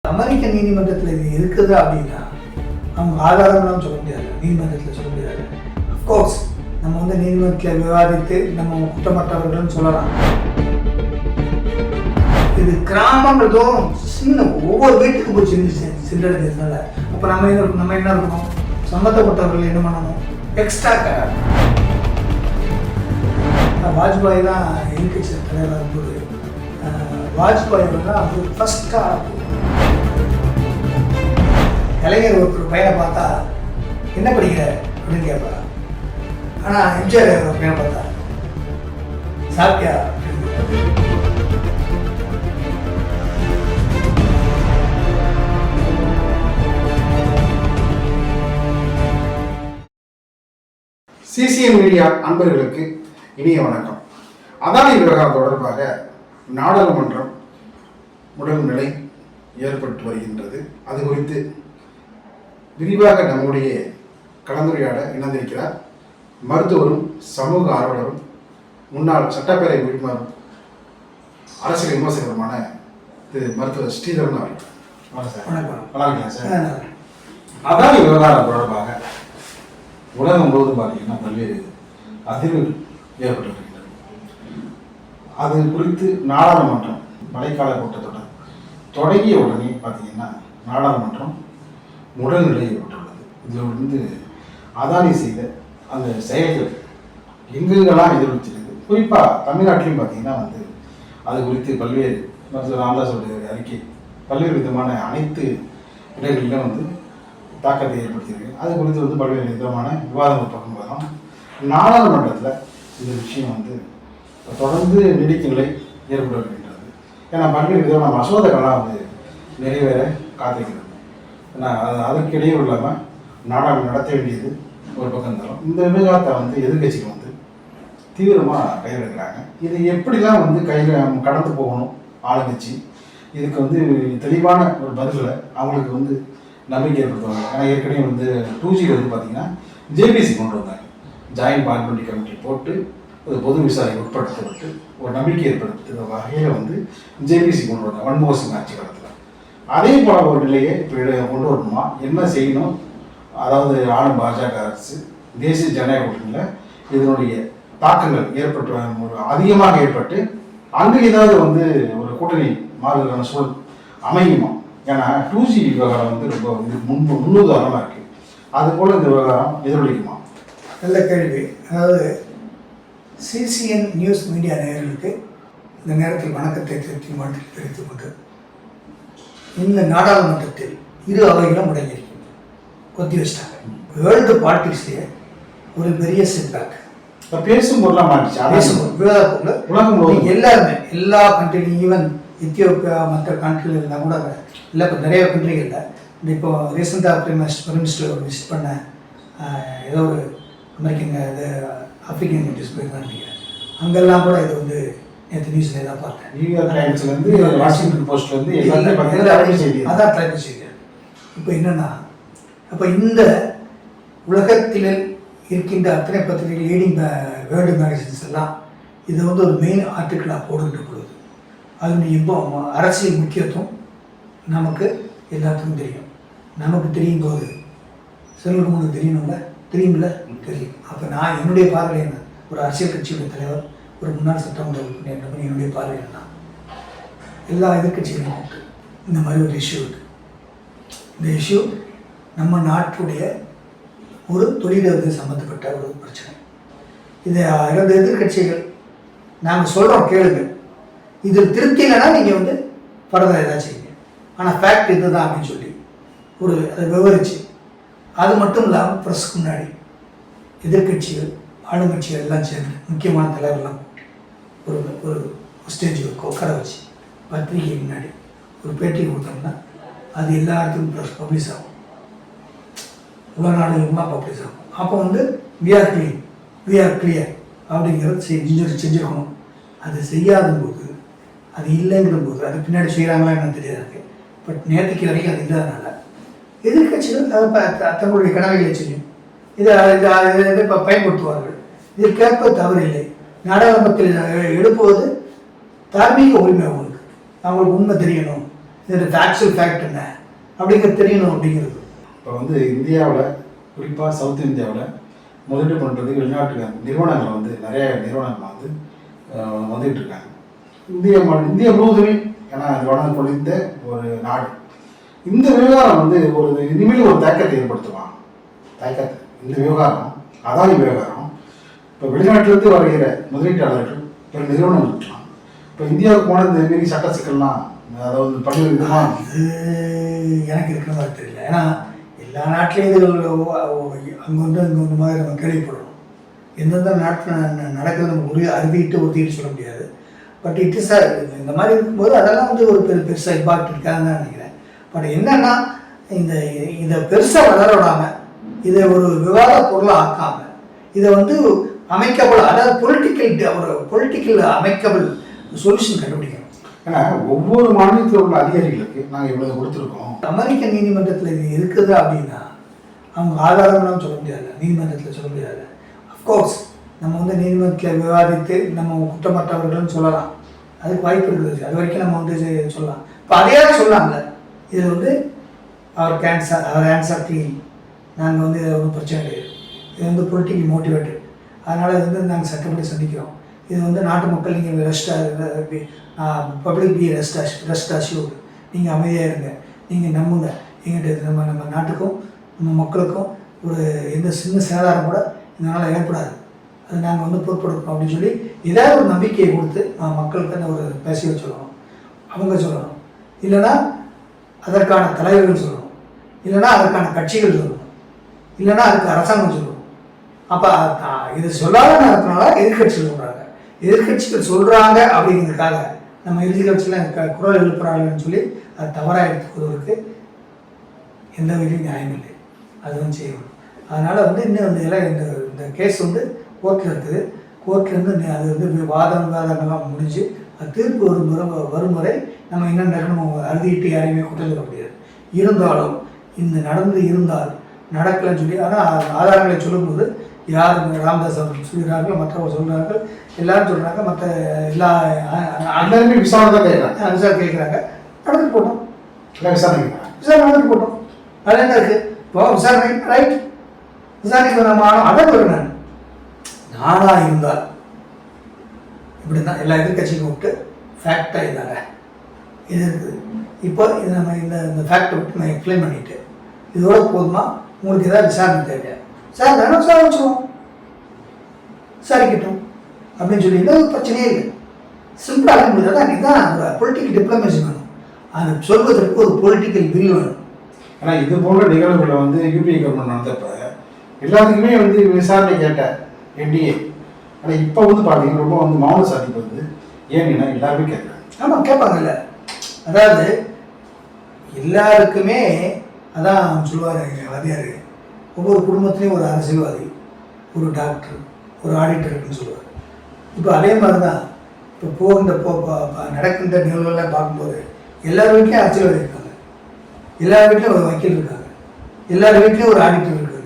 அமெரிக்க நீதிமன்றத்தில் இது இருக்குது அப்படின்னா அவங்க ஆதாரங்களும் சொல்ல முடியாது, நீதிமன்றத்தில் சொல்ல முடியாது. அஃப்கோர்ஸ் நம்ம வந்து நீதிமன்றத்தில் விவாதித்து நம்ம குற்றமற்றவர்கள்னு சொல்லலாம். இது கிராமங்களும் சின்ன ஒவ்வொரு வீட்டுக்கு போய் சென்றடைஞ்சதுனால அப்போ நம்ம என்ன இருக்கணும், சம்மந்தப்பட்டவர்கள் என்ன பண்ணணும், எக்ஸ்ட்ரா கேர். வாஜ்பாய் தான் எதிர்கட்சி தலைவராக இருந்தது. வாஜ்பாய் தான் அது ஃபஸ்ட்டாக கலைஞர் ஒரு பையனை பார்த்தா என்ன படிக்கிற அப்படின்னு கேட்பார். ஆனால் எம்ஜிஆர் ஒரு பையனை பார்த்தா சாப்பிட்டியா சிசிஎன் மீடியா அன்பர்களுக்கு இனிய வணக்கம். அதானி விவகாரம் தொடர்பாக நாடாளுமன்றம் முடங்கு நிலை ஏற்பட்டு வருகின்றது. அது குறித்து விரிவாக நம்முடைய கலந்துரையாட இணைந்திருக்கிறார் மருத்துவரும் சமூக ஆர்வலரும் முன்னாள் சட்டப்பேரவை உறுப்பினரும் அரசியல் விமர்சகருமான திரு மருத்துவர் ஸ்ரீதரன் அவர்கள். வணக்கம் சார். அதானி விவகாரம் தொடர்பாக உலகம் முழுவதும் பார்த்தீங்கன்னா பல்வேறு அதிர்வுகள் ஏற்பட்டு வருகின்றன. அது குறித்து நாடாளுமன்றம் மழைக்கால கூட்டத்தொடர் தொடங்கிய உடனே பார்த்தீங்கன்னா நாடாளுமன்றம் முடல் நிலை ஏற்பட்டுள்ளது. இதில் வந்து அதானி செய்த அந்த செயல்கள் எங்கெங்கெல்லாம் எதிரொலிச்சிருக்கு. குறிப்பாக தமிழ்நாட்டிலையும் பார்த்தீங்கன்னா வந்து அது குறித்து பல்வேறு மருத்துவர் ராமதாஸோட அறிக்கை பல்வேறு விதமான அனைத்து இடங்களிலும் வந்து தாக்கத்தை ஏற்படுத்தியிருக்கு. அது குறித்து வந்து பல்வேறு விதமான விவாதங்கள் பார்க்கும்போதும் நாடாளுமன்றத்தில் இந்த விஷயம் வந்து தொடர்ந்து நீடிக்கும் நிலை ஏற்பட்டு வருகின்றது. ஏன்னா பல்வேறு விதமான மசோதாக்கள்லாம் வந்து நிறைவேற காத்திருக்கிறது. ஏன்னா அதற்கிடையே இல்லாமல் நாடாளுமன்றம் நடத்த வேண்டியது ஒரு பக்கம் தரும். இந்த விவகாரத்தை வந்து எதிர்கட்சிகள் வந்து தீவிரமாக கையெழுக்கிறாங்க. இது எப்படிலாம் வந்து கடந்து போகணும் ஆளுங்கட்சி, இதுக்கு வந்து தெளிவான ஒரு பதில்களை அவங்களுக்கு வந்து நம்பிக்கை ஏற்படுத்துவாங்க. ஏன்னா ஏற்கனவே வந்து 2G வந்து பார்த்தீங்கன்னா ஜேபிசி கொண்டு வந்தாங்க. ஜாயின்ட் பார்லிமெண்ட்ரி கமிட்டி போட்டு ஒரு பொது விசாரணை உட்படுத்தப்பட்டு ஒரு நம்பிக்கை ஏற்படுத்துகிற வகையில் வந்து ஜேபிசி கொண்டு வந்தாங்க மன்மோகன் சிங் ஆட்சி காலத்தில். அதே போல ஒரு நிலையை இப்போ கொண்டு வரணுமா, என்ன செய்யணும், அதாவது ஆளும் பாஜக அரசு தேசிய ஜனநாயக கூட்டணியில் இதனுடைய தாக்கங்கள் ஏற்பட்டு ஒரு அதிகமாக ஏற்பட்டு அங்கே ஏதாவது வந்து ஒரு கூட்டணி மாறுவதற்கான சூழல் அமையுமா? ஏன்னா 2G விவகாரம் வந்து ரொம்ப முன்னுதாரணமாக இருக்குது. அதுபோல் இந்த விவகாரம் எதிரொலிக்குமா? நல்ல கேள்வி. அதாவது சிசிஎன் நியூஸ் மீடியா நேயர்களுக்கு இந்த நேரத்தில் வணக்கத்தை தெரிவித்துக் கொண்டு இந்த நாடாளுமன்றத்தில் இரு அவைகளும் முடங்கியிருக்கும், கொத்தி வச்சிட்டாங்க. வேர்ல்டு பாலிட்டிக்ஸ்லேயே ஒரு பெரிய செட்பேக். இப்போ பேசும்போதெல்லாம் மாறிச்சு. உலகம் எல்லாருமே எல்லா கண்ட்ரிலையும், ஈவன் எத்தியோப்பியா மற்ற கண்ட்ரிகள் இருந்தால் கூட இல்லை, இப்போ நிறைய கண்ட்ரிகளில் இப்போ ரீசெண்டாக பிரைம் மினிஸ்டர் ஒரு விசிட் பண்ண ஏதோ ஒரு அமெரிக்கன் இது ஆப்பிரிக்கன் கண்ட்ரிஸ் போயிருந்தாங்க. அங்கெல்லாம் கூட இது வந்து நேற்று நியூஸில் தான் பார்த்தேன். நியூயார்க் டைம்ஸ்லேருந்து வாஷிங்டன் போஸ்ட்லேருந்து அதான் தலைப்பு செய்தி. இப்போ என்னென்னா, அப்போ இந்த உலகத்தில் இருக்கின்ற அத்தனை பத்திரிகை லீடிங் வேர்ல்டு மேகசின்ஸ் எல்லாம் இதை வந்து ஒரு மெயின் ஆர்டிக்கிளாக போடுகின்ற பொழுது அதனுடைய இப்போ அரசியல் முக்கியத்துவம் நமக்கு எல்லாத்துக்கும் தெரியும். நமக்கு தெரியும் போது செல்வங்களுக்கு தெரியணும்ல, தெரியும்ல, தெரியும். அப்போ நான் என்னுடைய பார்வையில் என்ன, ஒரு அரசியல் கட்சியுடைய தலைவர், ஒரு முன்னாள் சட்டமன்ற உறுப்பினர் என்னுடைய பார்வையில் என்ன, எல்லா எதிர்கட்சிகளும் இந்த மாதிரி ஒரு இஷ்யூ இருக்குது. இந்த இஷ்யூ நம்ம நாட்டுடைய ஒரு தொழிலதிபர் சம்மந்தப்பட்ட ஒரு பிரச்சனை. இதை இரண்டு எதிர்கட்சிகள் நாங்கள் சொல்கிறோம், கேளுங்க, இதில் திருப்தி இல்லைன்னா நீங்கள் வந்து ஃபர்தராக ஏதாச்சும் செய்யுங்க, ஆனால் ஃபேக்ட் இதுதான் அப்படின்னு சொல்லி ஒரு அதை விவரித்து, அது மட்டும் இல்லாமல் ப்ரெஸ்க்கு முன்னாடி எதிர்கட்சிகள் ஆளுங்கட்சிகள் எல்லாம் சேர்ந்து முக்கியமான தலைவர்லாம் ஒரு ஒரு ஸ்டேஜ் உட்கார வச்சு பத்திரிகை முன்னாடி ஒரு பேட்டி கொடுத்தோம்னா அது எல்லா இடத்துக்கும் ப்ரெஸ் பப்ளிஷ் ஆகும், உலக நாடுகளுக்குலாம் பப்ளிஷ் ஆகும். அப்போ வந்து வி ஆர் கிளியர் அப்படிங்கிறது செஞ்சுருக்கணும். அது செய்யாத போது, அது இல்லைங்கிற போது, அது பின்னாடி செய்கிறாங்களா என்ன தெரியாது. பட் நேற்றுக்கு வரைக்கும் அது இல்லாதனால எதிர்கட்சிகள் தங்களுடைய கடமைகளை செய்யும். இதை இப்போ பயன்படுத்துவார்கள். இதை கேட்ப தவறில்லை. நாடாளுமன்றத்தில் எழுப்புவது தார்மீக உரிமை. அவங்களுக்கு உண்மை தெரியணும். இதோட ஃபேக்சுவல் ஃபேக்ட் என்ன அப்படிங்கிறது தெரியணும் அப்படிங்கிறது. இப்போ வந்து இந்தியாவில் குறிப்பாக சவுத் இந்தியாவில் முதலீடு பண்ணுறதுக்கு வெளிநாட்டு நிறுவனங்கள் வந்து நிறைய நிறுவனங்கள் வந்து வந்துட்டு இருக்காங்க. இந்தியா முழுவதுமே, ஏன்னா அது வளர்ந்து பொழிந்த ஒரு நாடு. இந்த விவகாரம் வந்து இனிமேல் ஒரு தாக்கத்தை ஏற்படுத்துவான். இந்த விவகாரம் அதானி விவகாரம் இப்போ வெளிநாட்டிலிருந்து வருகிற முதலீட்டாளர்கள் ஒரு நிறுவனங்கள் இருக்கலாம். இப்போ இந்தியாவுக்கு போன இந்த மாரி சட்ட சிக்கல்லாம் அதாவது பல்வேறு விதமாக எனக்கு இருக்கிற மாதிரி தெரியல. ஏன்னா எல்லா நாட்டிலையும் இது அங்கே வந்து மாதிரி நம்ம கேள்விப்படணும். எந்தெந்த நாட்டில் நடக்கிறது நம்ம அறுதிட்டு சொல்ல முடியாது. பட் இட் இஸ் இந்த மாதிரி இருக்கும்போது அதெல்லாம் வந்து ஒரு பெருசாக இம்பாக்ட் இருக்காதுன்னு தான் நினைக்கிறேன். பட் என்னன்னா இதை பெருசாக வளர விடாமல், இதை ஒரு விவாத பொருளாக ஆக்காமல், இதை வந்து அமைக்கபிள், அதாவது பொலிட்டிக்கல் அமைக்கபிள் சொல்யூஷன் கண்டுபிடிக்கணும். ஏன்னா ஒவ்வொரு மாநிலத்தில் உள்ள அதிகாரிகளுக்கு நாங்கள் இவ்வளவு கொடுத்துருக்கோம். அமெரிக்க நீதிமன்றத்தில் இது இருக்குது அப்படின்னா அவங்க ஆதாரம்லாம் சொல்ல முடியாது, நீதிமன்றத்தில் சொல்ல முடியாது. அஃப்கோர்ஸ் நம்ம வந்து நீதிமன்றத்தில் விவாதித்து நம்ம குற்றமற்றவர்கள்னு சொல்லலாம், அதுக்கு வாய்ப்பு இருக்குது. அது வரைக்கும் நம்ம வந்து சொல்லலாம். இப்போ அதையே சொல்லலாம்ல, இதில் வந்து அவர் ஆன்சர் கிளீன், நாங்கள் வந்து இதை ஒன்றும் பிரச்சனை கிடையாது, இது வந்து பொலிட்டிக்கல் மோட்டிவேட்டட், அதனால் இது வந்து நாங்கள் சட்டப்படி சந்திக்கிறோம். இது வந்து நாட்டு மக்கள் நீங்கள் பப்ளிக் பி ரெஸ்ட் அஷ்யூர்டு, நீங்கள் அமைதியாக இருங்க, நீங்கள் நம்புங்க, எங்கிட்ட நம்ம நாட்டுக்கும் நம்ம மக்களுக்கும் ஒரு எந்த சின்ன சேதாரம் கூட இதனால் ஏற்படாது, அது நாங்கள் வந்து பொறுப்பெடுப்போம் அப்படின்னு சொல்லி ஏதாவது ஒரு நம்பிக்கையை கொடுத்து மக்களுக்கு அந்த ஒரு பேசிய சொல்லணும். அவங்க சொல்லணும், இல்லைன்னா அதற்கான தலைவர்கள் சொல்லணும், இல்லைன்னா அதற்கான கட்சிகள் சொல்லணும், இல்லைன்னா அதுக்கு அரசாங்கம் சொல்லணும். அப்போ இது சொல்லாத நேரத்தினால எதிர்கட்சிகள் சொல்கிறாங்க. எதிர்கட்சிகள் சொல்கிறாங்க அப்படிங்கிறதுக்காக நம்ம எதிர்கட்சியில் குரல் எழுப்புறாங்கன்னு சொல்லி அது தவறாக எடுத்துக்கொள்வதற்கு எந்த வகையிலும் நியாயம் இல்லை. அதுவும் செய்யணும். அதனால் வந்து இன்னும் வந்து எல்லாம் இந்த கேஸ் வந்து கோர்ட்டில் இருக்குது. கோர்ட்லேருந்து அது வந்து விவாதங்கள்லாம் முடிஞ்சு அது தீர்ப்பு வரும் வரை நம்ம என்னென்ன நம்ம அறுதிட்டு யாரையுமே குற்றம் சொல்ல முடியாது. இருந்தாலும் இந்த நடந்து இருந்தால் நடக்கலன்னு சொல்லி, ஆனால் ஆதாரங்களை சொல்லும்போது யார் ராமதாஸ் அவர்கள் சொல்கிறார்கள், மற்றவர்கள் சொல்கிறார்கள், எல்லாரும் சொல்கிறாங்க, மற்ற எல்லா எல்லாருமே விசாரணை கேட்குறாங்க. நடந்துட்டு போட்டோம், விசாரணை நடந்துட்டு போட்டோம். அதில் என்ன இருக்குது? இப்போ விசாரணை ரைட், விசாரணைக்கு நம்ம அதான் சொல்கிறேன். நானாக இருந்தால் இப்படி தான் எல்லா எதிர்கட்சியும் விட்டு ஃபேக்டாக இருந்தாங்க இது இருக்குது. இப்போ இது நம்ம இந்த ஃபேக்டை விட்டு நான் எக்ஸ்பிளைன் பண்ணிவிட்டு இதோட போதுமா, உங்களுக்கு ஏதாவது விசாரணை தேவை, சார் வேணும் சார் வச்சுருவோம், விசாரிக்கட்டும் அப்படின்னு சொல்லி எந்த பிரச்சனையே இல்லை. சிம்பிளாக இருக்க முடியாது. இதுதான் ஒரு பொலிட்டிக்கல் டிப்ளமேசி வேணும், அது சொல்வதற்கு ஒரு பொலிட்டிக்கல் வில் வேணும். ஆனால் இது போன்ற நிகழ்வுகளை வந்து யூபிஏ கவர்மெண்ட் நடந்தப்ப எல்லாத்துக்குமே வந்து விசாரணை கேட்ட என்டிஏ. ஆனால் இப்போ வந்து பார்த்தீங்கன்னா ரொம்ப வந்து மௌன சாதிப்பு வந்து ஏன்னா எல்லாருமே கேட்குறாங்க. ஆமாம், கேட்பாங்கல்ல. அதாவது எல்லாருக்குமே அதான் சொல்லுவார் வாதியார், ஒவ்வொரு குடும்பத்துலேயும் ஒரு அரசியல்வாதி, ஒரு டாக்டர், ஒரு ஆடிட்டர் இருக்குன்னு சொல்லுவார். இப்போ அதே மாதிரி தான் இப்போ நடக்கின்ற நிகழ்வுகள்லாம் பார்க்கும்போது எல்லார் வீட்லேயும் அரசியல்வாதி இருக்காங்க, எல்லார் வீட்லேயும் ஒரு வக்கீல் இருக்காங்க, எல்லார் வீட்லேயும் ஒரு ஆடிட்டர் இருக்காங்க,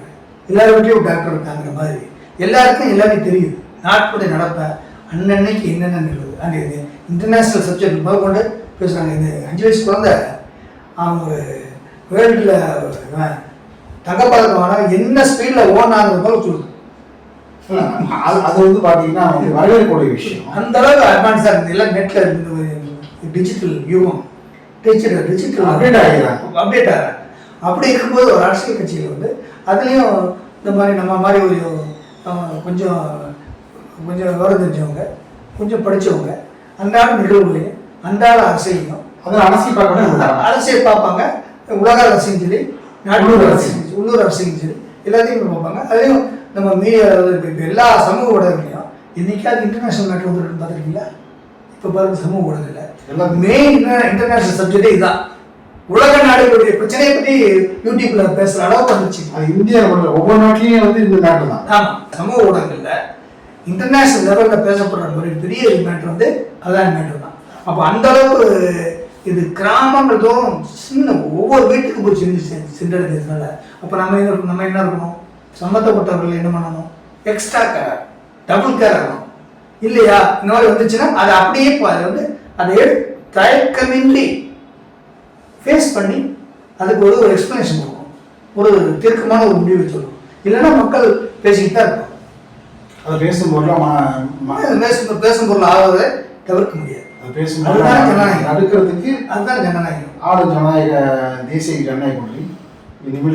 எல்லார் வீட்லேயும் ஒரு டாக்டர் இருக்காங்கிற மாதிரி எல்லாருக்கும் எல்லாமே தெரியுது. நாட்டுடைய நடப்பை அன்னன்னைக்கு என்னென்ன நிகழ்வு அந்த இன்டர்நேஷ்னல் சப்ஜெக்ட் முதல் கொண்டு பேசுகிறாங்க. இந்த 5 வயசு குழந்தை அவங்க ஒரு வேர்ல்டில் தங்கப்பதக்கம் ஆனால் என்ன ஸ்பீடில் ஓனாங்கிறது போல சொல்லுது. அது வந்து பார்த்தீங்கன்னா வரவேற்கக்கூடிய விஷயம். அந்த அளவுக்கு அட்வான்ஸாக இருக்குது. எல்லாம் நெட்டில் இருந்து டிஜிட்டல் யூகம் டிஜிட்டல் அப்டேட் ஆகிறாங்க. அப்படி இருக்கும்போது ஒரு அரசியல் கட்சிகள் வந்து அதுலேயும் இந்த மாதிரி நம்ம மாதிரி ஒரு கொஞ்சம் விவரம் தெரிஞ்சவங்க, கொஞ்சம் படித்தவங்க, அன்றாட நிகழ்வுகளையும் அன்றாட அரசியலையும் அரசியல் பார்ப்பாங்க. உலக அரசியல் சொல்லி, உள்ளூர் அரசியல் சொல்லி எல்லாத்தையும் பார்ப்பாங்க. அதையும் நம்ம மீடியா இப்போ எல்லா சமூக ஊடகங்களையும் இன்னைக்காவது இன்டர்நேஷனல் மேட்டர் வந்துருக்குன்னு பார்த்துருக்கீங்களா? இப்போ பாருங்க, சமூக ஊடகத்தில் மெயின் இன்டர்நேஷனல் சப்ஜெக்டே இதுதான். உலக நாடுகளுடைய பிரச்சனையை பற்றி யூடியூப்ல பேசுற அளவுக்கு வந்துச்சு. அது இந்தியா ஒவ்வொரு நாட்டிலையும் வந்து இந்த மேட்டர் தான். ஆமாம், சமூக ஊடகங்கள்ல இன்டர்நேஷனல் லெவலில் பேசப்படுற ஒரு பெரிய மேட்டர் வந்து அதான் மேட்டர் தான். அப்போ அந்த அளவுக்கு இது கிராமங்கள் தோறும் சின்ன ஒவ்வொரு வீட்டுக்கு போய் சென்றடைஞ்சதுனால அப்போ நம்ம என்ன இருக்கணும், சம்மந்தப்பட்டவர்கள் என்ன பண்ணணும், எக்ஸ்ட்ரா கேர், டபுள் கேர் ஆகணும். இல்லையா, இந்த மாதிரி வந்துச்சுன்னா அதை அப்படியே அதை வந்து அதை தயக்கமின்றி ஃபேஸ் பண்ணி அதுக்கு ஒரு எக்ஸ்ப்ளனேஷன் கொடுக்கும், ஒரு தீர்க்கமான ஒரு முடிவு சொல்லணும். இல்லைன்னா மக்கள் பேசிக்கிட்டு தான் இருப்பாங்க. அது பேசும் பேசும் பொருள் ஆவதை தவிர்க்க முடியாது. அது பேசும்போது அடுக்கிறதுக்கு அதுதான் ஜனநாயகம். ஆளு ஜனநாயக தேசிய ஜனநாயக கொள்கை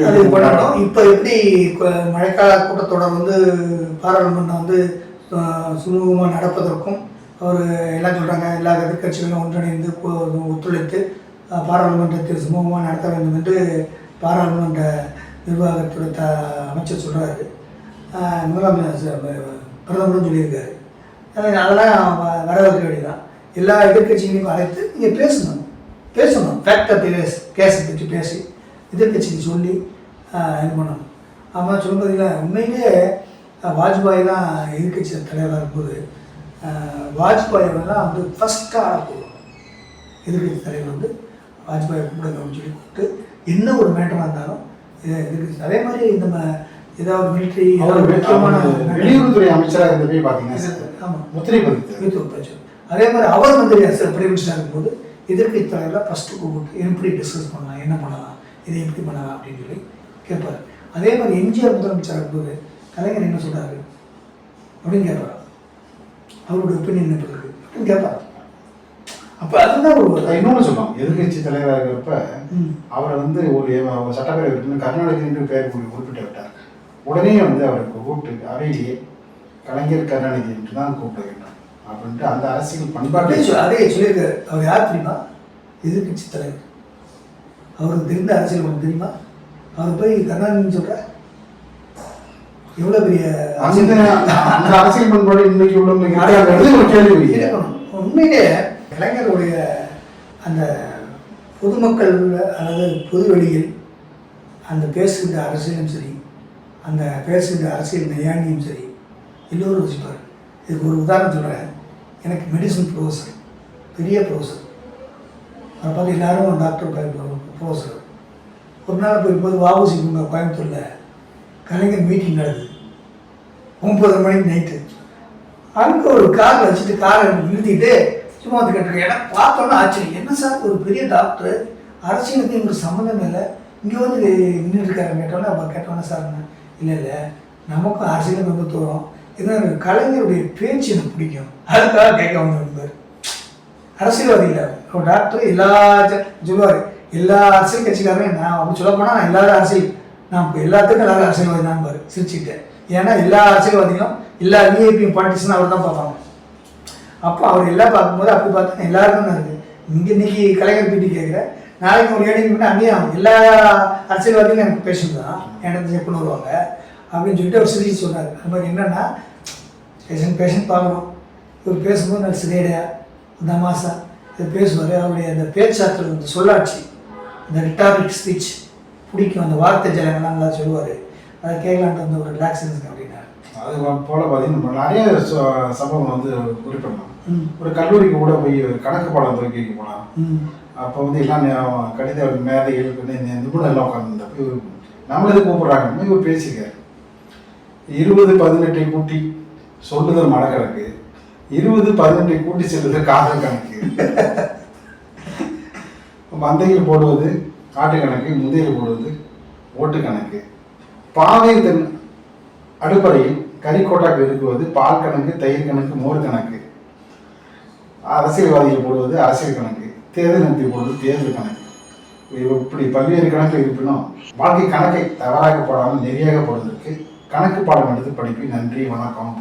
அது பண்ணணும். இப்போ எப்படி மழைக்கால கூட்டத்தொடர் வந்து பாராளுமன்றம் வந்து சுமூகமாக நடப்பதற்கும் அவர் எல்லாம் சொல்கிறாங்க, எல்லா எதிர்கட்சிகளும் ஒன்றிணைந்து ஒத்துழைத்து பாராளுமன்றத்தை சுமூகமாக நடத்த வேண்டும் என்று பாராளுமன்ற நிர்வாகத்துறை அமைச்சர் சொல்கிறாரு. முதலமைச்சர் பிரதமரும் சொல்லியிருக்காரு. அதெல்லாம் வரவேற்க வேண்டியதான். எல்லா எதிர்கட்சிகளையும் அழைத்து நீங்கள் பேசணும் ஃபேக்டர் கேஸை பற்றி பேசி எதிர்கட்சிக்கு சொல்லி இது பண்ணணும். ஆமாம் சொல்லும்போதில்ல, உண்மையிலே வாஜ்பாய் தான் எதிர்கட்சி தலைவராக இருக்கும்போது வாஜ்பாயெல்லாம் வந்து ஃபஸ்ட்டாக போடுவோம். எதிர்கட்சி தலைவர் வந்து வாஜ்பாயை கூப்பிடுங்கன்னு சொல்லி கூப்பிட்டு என்ன ஒரு மேட்டராக இருந்தாலும் எதிர்கட்சி. அதே மாதிரி நம்ம ஏதாவது மிலிட்ரி முக்கியமான வெளியுறவுத்துறை அமைச்சராக இருந்ததே பார்த்தீங்கன்னா ஆமாம் முத்திரை பதிவு. அதே மாதிரி அவர் மந்திரி பிரைம் மினிஸ்டராக இருக்கும்போது எதிர்கட்சி தலைவராக ஃபஸ்ட்டு கூப்பிட்டு எப்படி டிஸ்கஸ் பண்ணலாம், என்ன பண்ணலாம், இதை எப்படி பண்ணலாம் அப்படின்னு சொல்லி கேட்பார். அதே மாதிரி எம்ஜிஆர் முதலமைச்சராக இருக்கும்போது கலைஞர் என்ன சொல்கிறாரு அப்படின்னு கேட்பார். அவருடைய ஒப்பீனியன் என்ன இருக்குது அப்படின்னு கேட்பார். அப்போ அதுதான் ஒரு இன்னொன்று சொல்லுவோம். எதிர்கட்சி தலைவராக இருக்கிறப்ப அவரை வந்து ஒரு சட்டப்பேரவை உறுப்பினர் கருணாநிதி என்று பெயர் குறிப்பிட்டு விட்டார். உடனே வந்து அவருக்கு கூப்பிட்டு அவையிலேயே கலைஞர் கருணாநிதி என்று தான் கூப்பிட வேண்டும் அப்படின்ட்டு அந்த அரசியல் பண்பாட்டை அதே சொல்லியிருக்காரு. அவர் யார் தெரியுமா? எதிர்கட்சி தலைவர். அவருக்கு தெரிந்த அரசியல் பண்ண தெரியுமா? அவர் போய் கருணாநிதினு சொல்ற எவ்வளோ பெரிய அந்த அரசியல் பண்பாடு இன்னைக்கு உள்ள கேள்வி இருக்கணும். உண்மையிலே கலைஞருடைய அந்த பொதுமக்கள் அல்லது பொது வெளியில் அந்த பேசுகின்ற அரசியலும் சரி, அந்த பேசுகின்ற அரசியல் நையாண்டியும் சரி, எல்லோரும் யோசிப்பார். இதுக்கு ஒரு உதாரணம் சொல்கிறேன். எனக்கு மெடிசன் ப்ரொஃபஸர், பெரிய ப்ரொஃபஸர், அதை பார்த்து எல்லாரும் டாக்டர் ப்ரொஃபஸர். ஒரு நாள் போயிருப்போது வாபூசி பூங்கா கோயம்புத்தூரில் கலைஞர் மீட்டிங் நடக்குது. 9:30 மணிக்கு நைட்டு. அங்கே ஒரு காரில் வச்சுட்டு காரை நிறுத்திட்டு சும்மா வந்து கேட்டிருக்கேன். ஏன்னா பார்த்தோன்னா ஆச்சரியம், என்ன சார் ஒரு பெரிய டாக்டர், அரசியலுக்கு எங்களுக்கு சம்மந்தம் இல்லை, இங்கே வந்து நின்றுருக்காருன்னு கேட்டோன்னே அவர் கேட்டோன்னே சார் இல்லை நமக்கும் அரசியலும் ரொம்ப தூரம், இதனால் கலைஞருடைய பேச்சு எனக்கு பிடிக்கும், அதுக்காக கேட்க வந்திருந்தார். அரசியல்வாதி இல்லை ஒரு டாக்டர். எல்லா சொல்லுவார், எல்லா அரசியல் கட்சிக்காரரும் நான் அப்படி சொல்ல போனால் நான் எல்லாரும் அரசியல், நான் இப்போ எல்லாத்துக்கும் எல்லாரும் அரசியல்வாதி தான் பாரு சிரிச்சுக்கிட்டேன். ஏன்னா எல்லா அரசியல்வாதிகளும் எல்லா விஐபியும் பாலிட்டிஷனும் அவர் தான் பார்ப்பாங்க. அப்போ அவர் எல்லாம் பார்க்கும்போது அப்படி பார்த்தா எல்லாருக்கும் தான் இருக்குது. இங்கே இன்னைக்கு கலைஞர் பீட்டி கேட்குறேன், நாளைக்கு ஒரு ஏடிங் பண்ணி அங்கேயும் எல்லா அரசியல்வாதிகளும் எனக்கு பேஷண்ட் தான் எனக்கு செக் கொண்டு வருவாங்க அப்படின்னு சொல்லிட்டு அவர் சிரிச்சு சொன்னார். அது மாதிரி என்னென்னா பேஷண்ட் பார்க்கணும். இவர் பேசும்போது நல்ல சிலேடையா தமாசா இதை பேசுவார். அவருடைய அந்த பேச்சாற்றல், அந்த சொல்லாட்சி, இந்த ரிட்டாரிக் ஸ்பீச் பிடிக்கும். அந்த வார்த்தை ஜலங்கள்லாம் நல்லா சொல்லுவார். அதை கேட்கலான்ட்டு வந்து ஒரு ரிலாக்ஸேஷன் அப்படின்னா அது போல் பார்த்தீங்கன்னா நிறைய சம்பவம் வந்து குறிப்பிடலாம். ஒரு கல்லூரிக்கு கூட போய் கணக்கு பாடம் துவக்கி வைக்க போகலாம். அப்போ வந்து எல்லாம் கணித மேதைகள் நிபுணர் எல்லாம் உட்காந்துருந்தப்போ இவர் நம்மள எது கூப்பிட்றாங்க இவர் பேசியிருக்காரு. 20-18 கூட்டி சொல்லுதல் மடக்கணக்கு, 20-18 கூட்டி செல்லுதல் காதல் கணக்கு, மந்தையில் போடுவது ஆட்டு கணக்கு, முந்தையில் போடுவது ஓட்டு கணக்கு, பாதை தன் அடுப்பறையில் கறிக்கோட்டாக்கு இருக்குவது பால் கணக்கு, தயிர் கணக்கு, மோர் கணக்கு, அரசியல்வாதிகள் போடுவது அரசியல் கணக்கு, தேர்தல் நடத்தி போடுவது தேர்தல் கணக்கு. இப்படி பல்வேறு கணக்கு இருப்பினும் வாழ்க்கை கணக்கை தவறாக போடாமல் நெறியாக போடுவதற்கு கணக்கு பாடம் எடுத்து படிப்பு நன்றி வணக்கம்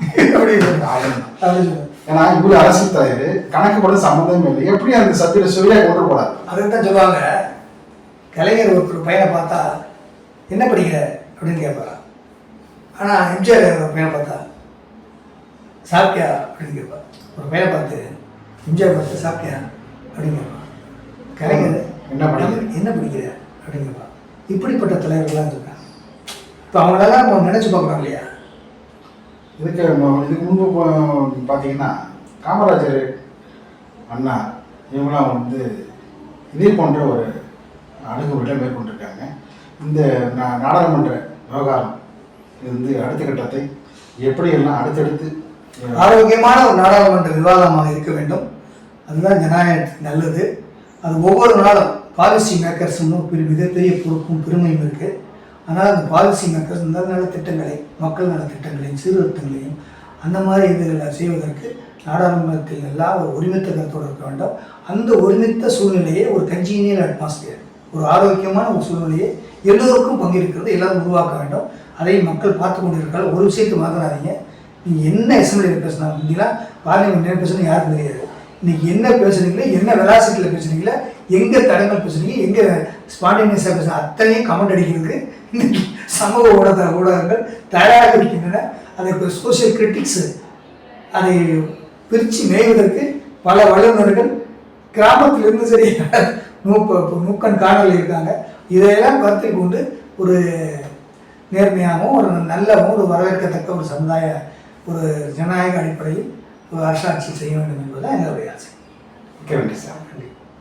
ஏன்னா இவ்வளவு அரசியல் தலைவர் கணக்கு போட சம்மந்தமே இல்லை. எப்படி அந்த சத்திர சுவையாக கொண்டு போறாரு? அதுதான் சொல்லுவாங்க. கலைஞர் ஒரு பையனை பார்த்தா என்ன படிக்கிற அப்படின்னு கேட்பாரா. ஆனால் எம்ஜிஆர் ஒரு பையனை பார்த்தா சாப்பிட்டியா அப்படின்னு கேட்பார். ஒரு பையனை பார்த்து எம்ஜிஆர் பார்த்து சாப்பிட்டியா அப்படின்னு கேட்பான். கலைஞர் என்ன படிக்கிற அப்படின்னு கேட்பான். இப்படிப்பட்ட தலைவர்கள்லாம் இருக்காங்க. இப்போ அவங்களெல்லாம் நம்ம நினச்சி பார்க்குறோம் இல்லையா? இதுக்கு முன்பு பார்த்தீங்கன்னா காமராஜர், அண்ணா இவங்களாம் வந்து இதே போன்ற ஒரு அணுகுமுறையில் மேற்கொண்டிருக்காங்க. இந்த நாடாளுமன்ற விவகாரம் இது வந்து அடுத்த கட்டத்தை எப்படியெல்லாம் அடுத்தடுத்து ஆரோக்கியமான ஒரு நாடாளுமன்ற விவாதமாக இருக்க வேண்டும். அதுதான் ஜனநாயகத்துக்கு நல்லது. அது ஒவ்வொரு நாளும் பாலிசி மேக்கர்ஸ்னு ஒரு மிகப்பெரிய பொறுப்பும் பெருமையும் இருக்குது. ஆனால் அந்த பாலிசி மேக்கர்ஸ் நல்ல திட்டங்களை, மக்கள் நல திட்டங்களையும் சீர்திருத்தங்களையும் அந்த மாதிரி இதுகளை செய்வதற்கு நாடாளுமன்றத்தில் எல்லாம் ஒரு ஒருமித்த கருத்தோடு இருக்க வேண்டும். அந்த ஒருமித்த சூழ்நிலையை ஒரு கன்ஜீனியல் அட்மாஸ்பியர், ஒரு ஆரோக்கியமான ஒரு சூழ்நிலையை எல்லோருக்கும் பங்கேற்கிறது எல்லாரும் உருவாக்க வேண்டும். அதை மக்கள் பார்த்து கொண்டு இருக்காங்க. ஒரு விஷயத்தை மறந்துடாதீங்க, நீங்கள் என்ன அசம்பிளியில் பேசினா முன்னெல்லாம் பார்லிமெண்ட் என்ன பேசணும் யாருக்கும் தெரியாது. இன்றைக்கி என்ன பேசுனீங்களோ, என்ன வெலாசிட்டியில் பேசுனீங்களோ, எங்கே தடங்கள் பேசுனீங்க, எங்கே ஸ்பான்டேனியஸாக பேசுன அத்தனையும் கமெண்ட் அடிக்கிறதுக்கு இன்றைக்கி சமூக ஊடகங்கள் தயாராக இருக்கின்றன. அதை இப்போ சோசியல் கிரிட்டிக்ஸு அதை பிரித்து மேய்வதற்கு பல வல்லுநர்கள் கிராமத்திலிருந்து சரி நூக்கன் காணொலி இருக்காங்க. இதையெல்லாம் கருத்தில் கொண்டு ஒரு நேர்மையாகவும் ஒரு நல்லவும் ஒரு வரவேற்கத்தக்க ஒரு சமுதாய ஒரு ஜனநாயக அடிப்படையில் ஒரு அரசாட்சி செய்ய வேண்டும் என்பதுதான் எங்களுடைய ஆசை. ஓகே, நன்றி சார்.